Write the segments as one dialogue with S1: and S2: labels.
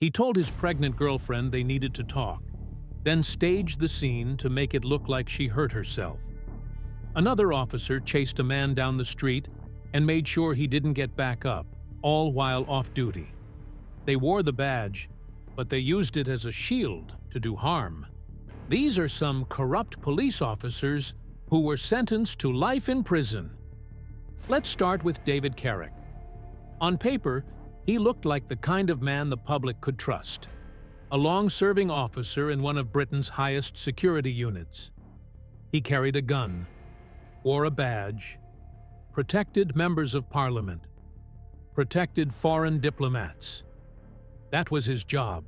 S1: He told his pregnant girlfriend they needed to talk, then staged the scene to make it look like she hurt herself. Another officer chased a man down the street and made sure he didn't get back up, all while off duty. They wore the badge, but they used it as a shield to do harm. These are some corrupt police officers who were sentenced to life in prison. Let's start with David Carrick. On paper, he looked like the kind of man the public could trust. A long-serving officer in one of Britain's highest security units. He carried a gun, wore a badge, protected members of parliament, protected foreign diplomats. That was his job,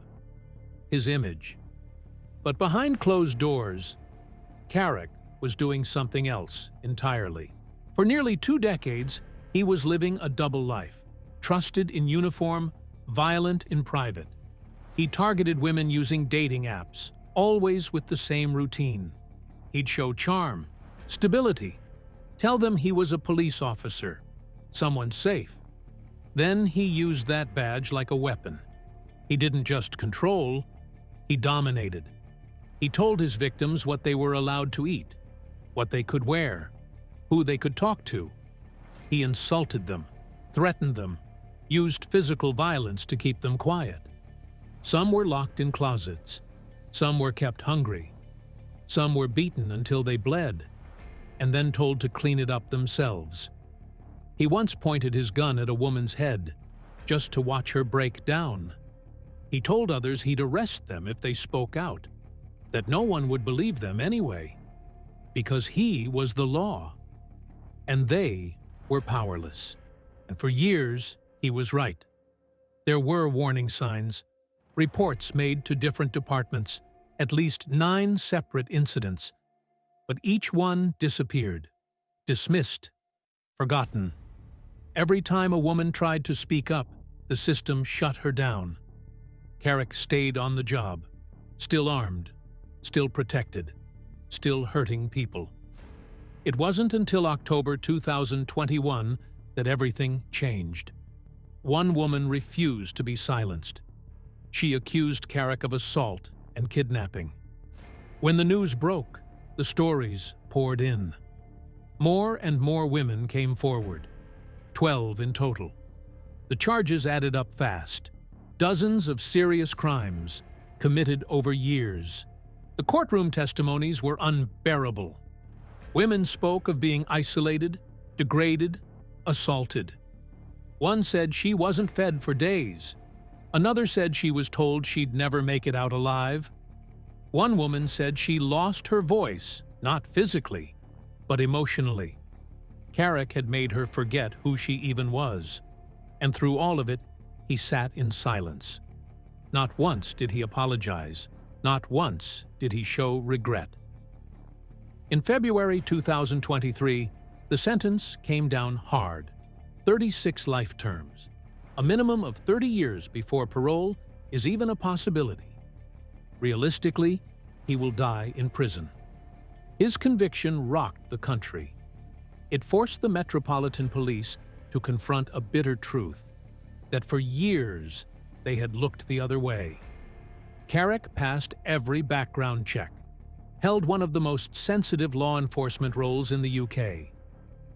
S1: his image. But behind closed doors, Carrick was doing something else entirely. For nearly 2 decades, he was living a double life. Trusted in uniform, violent in private. He targeted women using dating apps, always with the same routine. He'd show charm, stability, tell them he was a police officer, someone safe. Then he used that badge like a weapon. He didn't just control, he dominated. He told his victims what they were allowed to eat, what they could wear, who they could talk to. He insulted them, threatened them, used physical violence to keep them quiet. Some were locked in closets. Some were kept hungry. Some were beaten until they bled, and then told to clean it up themselves. He once pointed his gun at a woman's head, just to watch her break down. He told others he'd arrest them if they spoke out, that no one would believe them anyway, because he was the law, and they were powerless. And for years, he was right. There were warning signs, reports made to different departments, at least 9 separate incidents, but each one disappeared, dismissed, forgotten. Every time a woman tried to speak up, the system shut her down. Carrick stayed on the job, still armed, still protected, still hurting people. It wasn't until October 2021 that everything changed. One woman refused to be silenced. She accused Carrick of assault and kidnapping. When the news broke, the stories poured in. More and more women came forward, 12 in total. The charges added up fast. Dozens of serious crimes committed over years. The courtroom testimonies were unbearable. Women spoke of being isolated, degraded, assaulted. One said she wasn't fed for days. Another said she was told she'd never make it out alive. One woman said she lost her voice, not physically, but emotionally. Carrick had made her forget who she even was. And through all of it, he sat in silence. Not once did he apologize. Not once did he show regret. In February 2023, the sentence came down hard. 36 life terms. A minimum of 30 years before parole is even a possibility. Realistically, he will die in prison. His conviction rocked the country. It forced the Metropolitan Police to confront a bitter truth, that for years they had looked the other way. Carrick passed every background check, held one of the most sensitive law enforcement roles in the UK,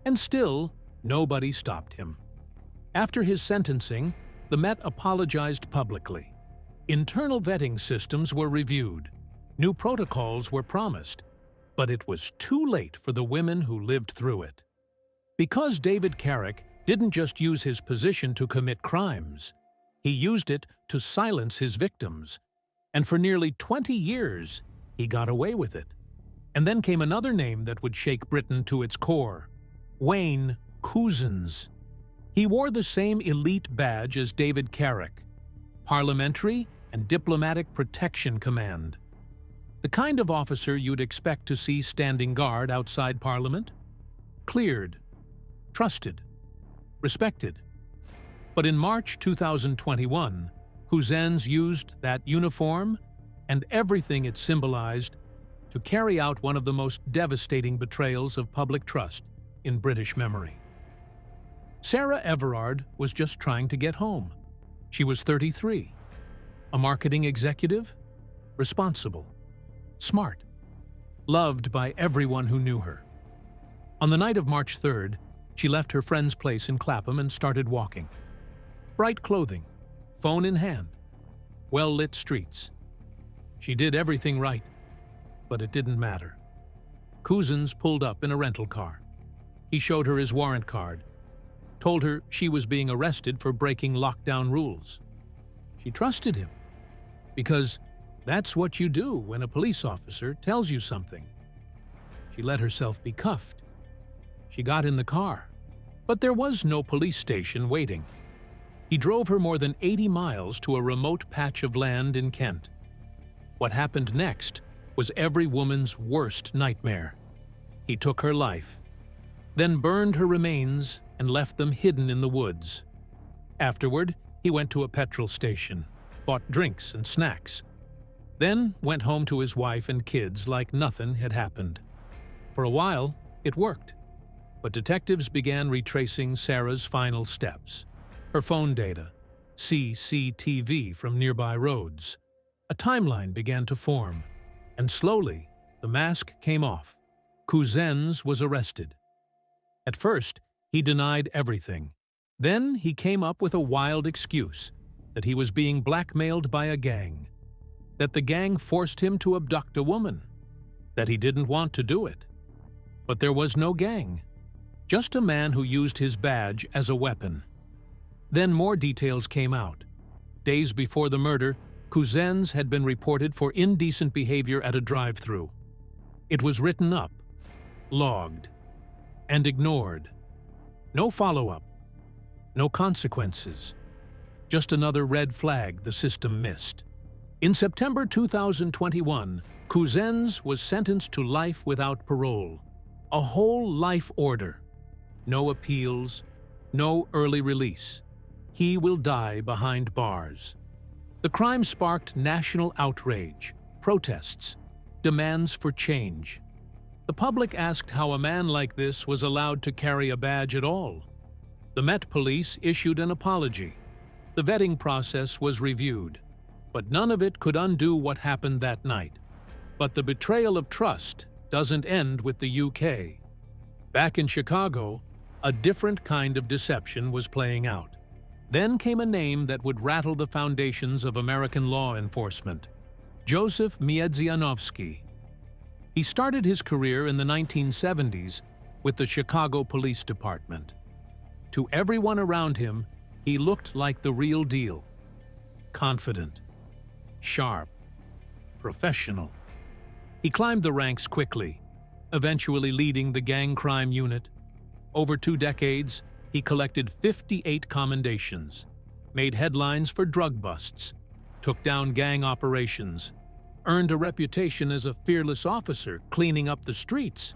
S1: and still nobody stopped him. After his sentencing, the Met apologized publicly. Internal vetting systems were reviewed. New protocols were promised, but it was too late for the women who lived through it. Because David Carrick didn't just use his position to commit crimes, he used it to silence his victims. And for nearly 20 years, he got away with it. And then came another name that would shake Britain to its core: Wayne Couzens. He wore the same elite badge as David Carrick, Parliamentary and Diplomatic Protection Command. The kind of officer you'd expect to see standing guard outside Parliament. Cleared, trusted, respected. But in March 2021, Couzens used that uniform and everything it symbolized to carry out one of the most devastating betrayals of public trust in British memory. Sarah Everard was just trying to get home. She was 33. A marketing executive? Responsible. Smart. Loved by everyone who knew her. On the night of March 3rd, she left her friend's place in Clapham and started walking. Bright clothing, phone in hand, well-lit streets. She did everything right, but it didn't matter. Couzens pulled up in a rental car. He showed her his warrant card, told her she was being arrested for breaking lockdown rules. She trusted him, because that's what you do when a police officer tells you something. She let herself be cuffed. She got in the car, but there was no police station waiting. He drove her more than 80 miles to a remote patch of land in Kent. What happened next was every woman's worst nightmare. He took her life, then burned her remains and left them hidden in the woods. Afterward, he went to a petrol station, bought drinks and snacks, then went home to his wife and kids like nothing had happened. For a while, it worked. But detectives began retracing Sarah's final steps. Her phone data, CCTV from nearby roads. A timeline began to form, and slowly, the mask came off. Couzens was arrested. At first, he denied everything. Then he came up with a wild excuse, that he was being blackmailed by a gang, that the gang forced him to abduct a woman, that he didn't want to do it. But there was no gang. Just a man who used his badge as a weapon. Then more details came out. Days before the murder, Couzens had been reported for indecent behavior at a drive-thru. It was written up, logged, and ignored. No follow-up, no consequences. Just another red flag the system missed. In September 2021, Couzens was sentenced to life without parole. A whole life order. No appeals, no early release. He will die behind bars. The crime sparked national outrage, protests, demands for change. The public asked how a man like this was allowed to carry a badge at all. The Met Police issued an apology. The vetting process was reviewed, but none of it could undo what happened that night. But the betrayal of trust doesn't end with the UK. Back in Chicago, a different kind of deception was playing out. Then came a name that would rattle the foundations of American law enforcement: Joseph Miedzianowski. He started his career in the 1970s with the Chicago Police Department. To everyone around him, he looked like the real deal. Confident, sharp, professional. He climbed the ranks quickly, eventually leading the gang crime unit. Over 2 decades, he collected 58 commendations, made headlines for drug busts, took down gang operations, earned a reputation as a fearless officer cleaning up the streets.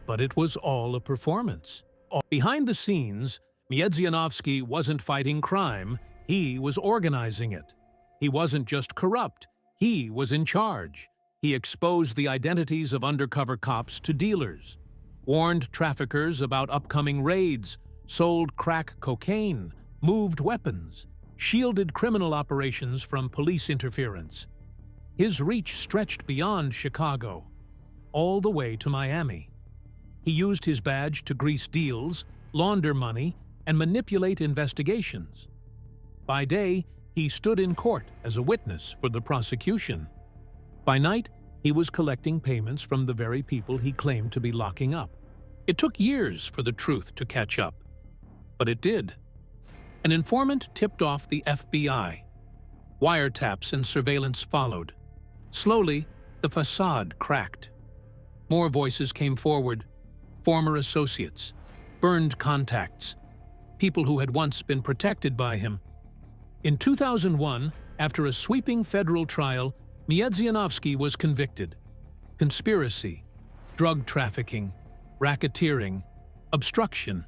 S1: But it was all a performance. Behind the scenes, Miedzianowski wasn't fighting crime, he was organizing it. He wasn't just corrupt, he was in charge. He exposed the identities of undercover cops to dealers, warned traffickers about upcoming raids, sold crack cocaine, moved weapons, shielded criminal operations from police interference. His reach stretched beyond Chicago, all the way to Miami. He used his badge to grease deals, launder money, and manipulate investigations. By day, he stood in court as a witness for the prosecution. By night, he was collecting payments from the very people he claimed to be locking up. It took years for the truth to catch up, but it did. An informant tipped off the FBI. Wiretaps and surveillance followed. Slowly, the facade cracked. More voices came forward, former associates, burned contacts, people who had once been protected by him. In 2001, after a sweeping federal trial, Miedzianowski was convicted. Conspiracy, drug trafficking, racketeering, obstruction,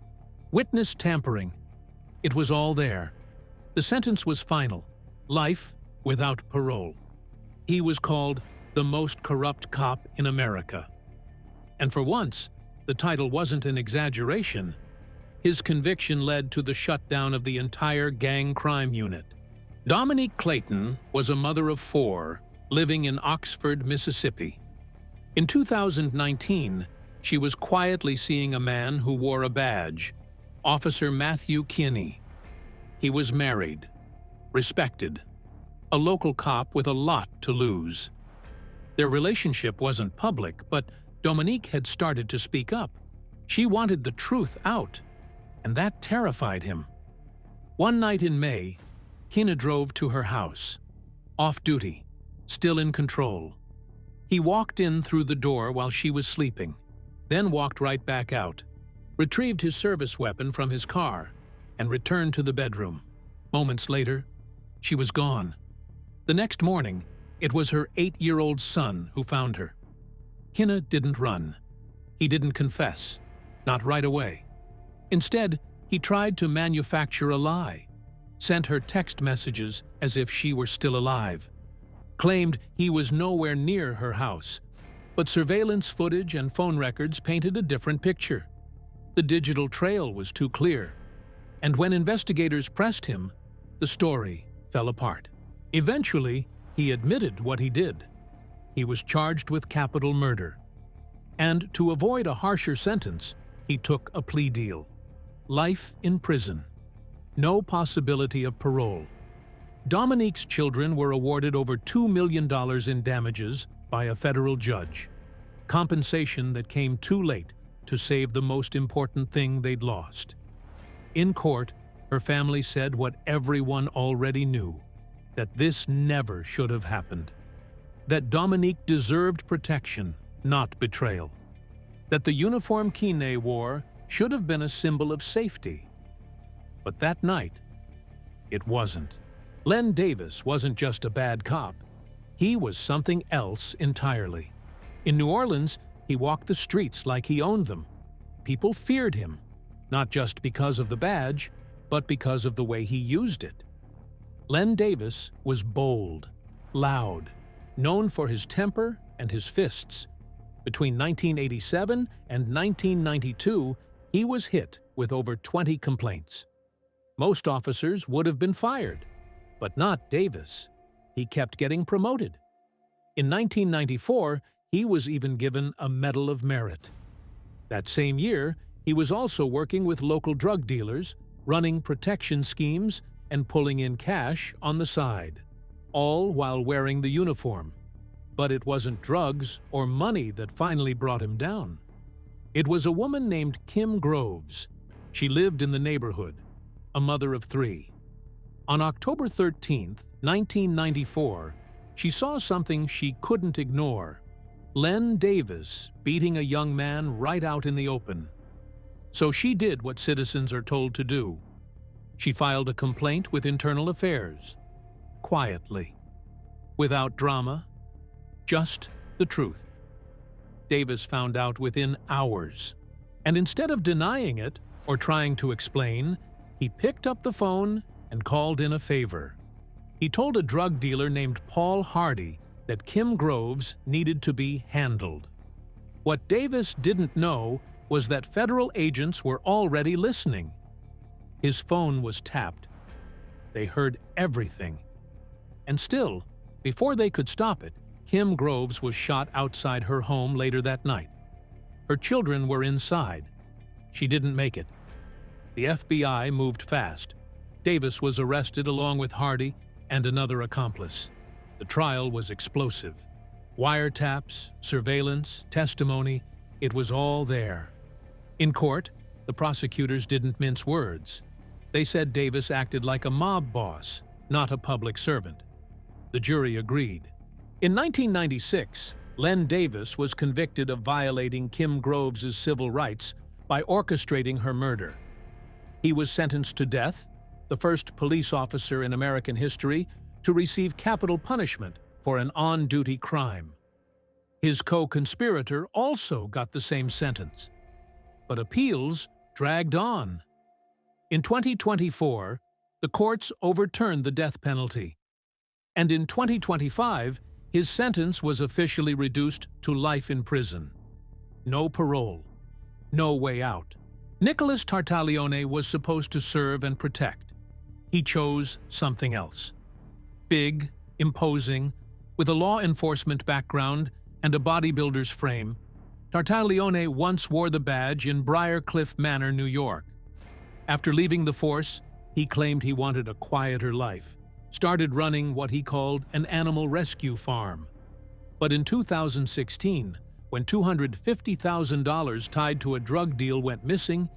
S1: witness tampering. It was all there. The sentence was final: life without parole. He was called the most corrupt cop in America. And for once, the title wasn't an exaggeration. His conviction led to the shutdown of the entire gang crime unit. Dominique Clayton was a mother of 4 living in Oxford, Mississippi. In 2019, she was quietly seeing a man who wore a badge, Officer Matthew Kinney. He was married, respected, a local cop with a lot to lose. Their relationship wasn't public, but Dominique had started to speak up. She wanted the truth out, and that terrified him. One night in May, Kinney drove to her house, off duty, still in control. He walked in through the door while she was sleeping, then walked right back out, retrieved his service weapon from his car, and returned to the bedroom. Moments later, she was gone. The next morning, it was her 8-year-old son who found her. Kinney didn't run. He didn't confess, not right away. Instead, he tried to manufacture a lie, sent her text messages as if she were still alive, claimed he was nowhere near her house, but surveillance footage and phone records painted a different picture. The digital trail was too clear, and when investigators pressed him, the story fell apart. Eventually, he admitted what he did. He was charged with capital murder, and to avoid a harsher sentence, he took a plea deal. Life in prison. No possibility of parole. Dominique's children were awarded over $2 million in damages by a federal judge, compensation that came too late to save the most important thing they'd lost. In court, her family said what everyone already knew, that this never should have happened, that Dominique deserved protection, not betrayal, that the uniform Kinney wore should have been a symbol of safety. But that night, it wasn't. Len Davis wasn't just a bad cop. He was something else entirely. In New Orleans, he walked the streets like he owned them. People feared him, not just because of the badge, but because of the way he used it. Len Davis was bold, loud, known for his temper and his fists. Between 1987 and 1992, he was hit with over 20 complaints. Most officers would have been fired, but not Davis. He kept getting promoted. In 1994, he was even given a Medal of Merit. That same year, he was also working with local drug dealers, running protection schemes, and pulling in cash on the side, all while wearing the uniform. But it wasn't drugs or money that finally brought him down. It was a woman named Kim Groves. She lived in the neighborhood, a mother of 3. On October 13, 1994, she saw something she couldn't ignore: Len Davis beating a young man right out in the open. So she did what citizens are told to do. She filed a complaint with Internal Affairs, quietly, without drama, just the truth. Davis found out within hours, and instead of denying it or trying to explain, he picked up the phone and called in a favor. He told a drug dealer named Paul Hardy that Kim Groves needed to be handled. What Davis didn't know was that federal agents were already listening. His phone was tapped. They heard everything. And still, before they could stop it, Kim Groves was shot outside her home later that night. Her children were inside. She didn't make it. The FBI moved fast. Davis was arrested along with Hardy and another accomplice. The trial was explosive. Wiretaps, surveillance, testimony, it was all there. In court, the prosecutors didn't mince words. They said Davis acted like a mob boss, not a public servant. The jury agreed. In 1996, Len Davis was convicted of violating Kim Groves' civil rights by orchestrating her murder. He was sentenced to death, the first police officer in American history to receive capital punishment for an on-duty crime. His co-conspirator also got the same sentence. But appeals dragged on. In 2024, the courts overturned the death penalty. And in 2025, his sentence was officially reduced to life in prison. No parole. No way out. Nicholas Tartaglione was supposed to serve and protect. He chose something else. Big, imposing, with a law enforcement background and a bodybuilder's frame, Tartaglione once wore the badge in Briarcliff Manor, New York. After leaving the force, he claimed he wanted a quieter life, started running what he called an animal rescue farm. But in 2016, when $250,000 tied to a drug deal went missing,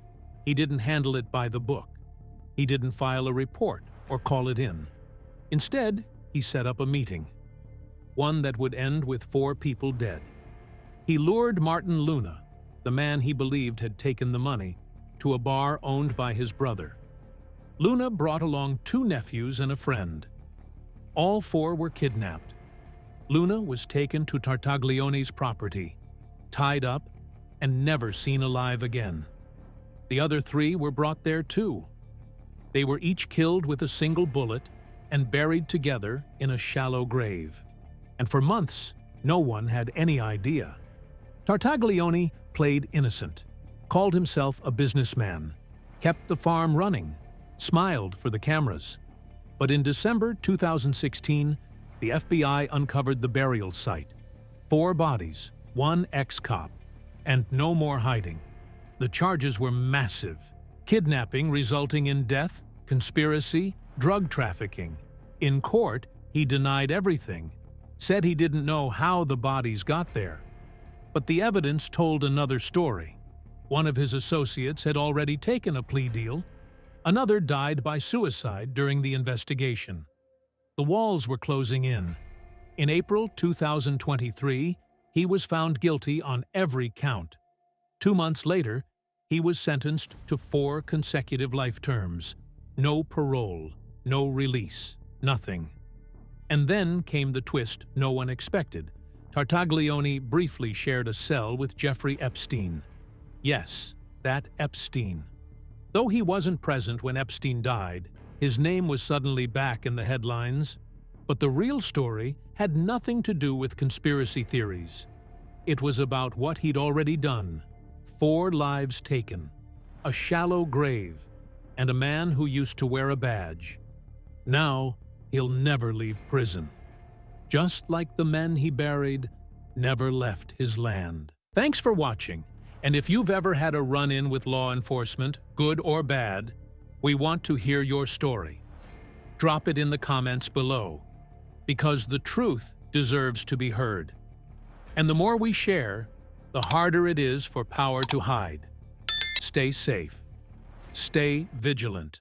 S1: he didn't handle it by the book. He didn't file a report or call it in. Instead, he set up a meeting, one that would end with 4 people dead. He lured Martin Luna, the man he believed had taken the money, to a bar owned by his brother. Luna brought along 2 nephews and a friend. All 4 were kidnapped. Luna was taken to Tartaglione's property, tied up, and never seen alive again. The other 3 were brought there too. They were each killed with a single bullet and buried together in a shallow grave. And for months, no one had any idea. Tartaglione played innocent, called himself a businessman, kept the farm running, smiled for the cameras. But in December 2016, the FBI uncovered the burial site. 4 bodies, 1 ex-cop, and no more hiding. The charges were massive: kidnapping resulting in death, conspiracy, drug trafficking. In court, he denied everything, said he didn't know how the bodies got there. But the evidence told another story. One of his associates had already taken a plea deal. Another died by suicide during the investigation. The walls were closing in. In April 2023, he was found guilty on every count. 2 months later, he was sentenced to 4 consecutive life terms. No parole, no release, nothing. And then came the twist no one expected. Tartaglione briefly shared a cell with Jeffrey Epstein. Yes, that Epstein. Though he wasn't present when Epstein died, his name was suddenly back in the headlines. But the real story had nothing to do with conspiracy theories. It was about what he'd already done. 4 lives taken, a shallow grave, and a man who used to wear a badge. Now, he'll never leave prison. Just like the men he buried never left his land. Thanks for watching, and if you've ever had a run-in with law enforcement, good or bad, we want to hear your story. Drop it in the comments below, because the truth deserves to be heard. And the more we share, the harder it is for power to hide. Stay safe. Stay vigilant.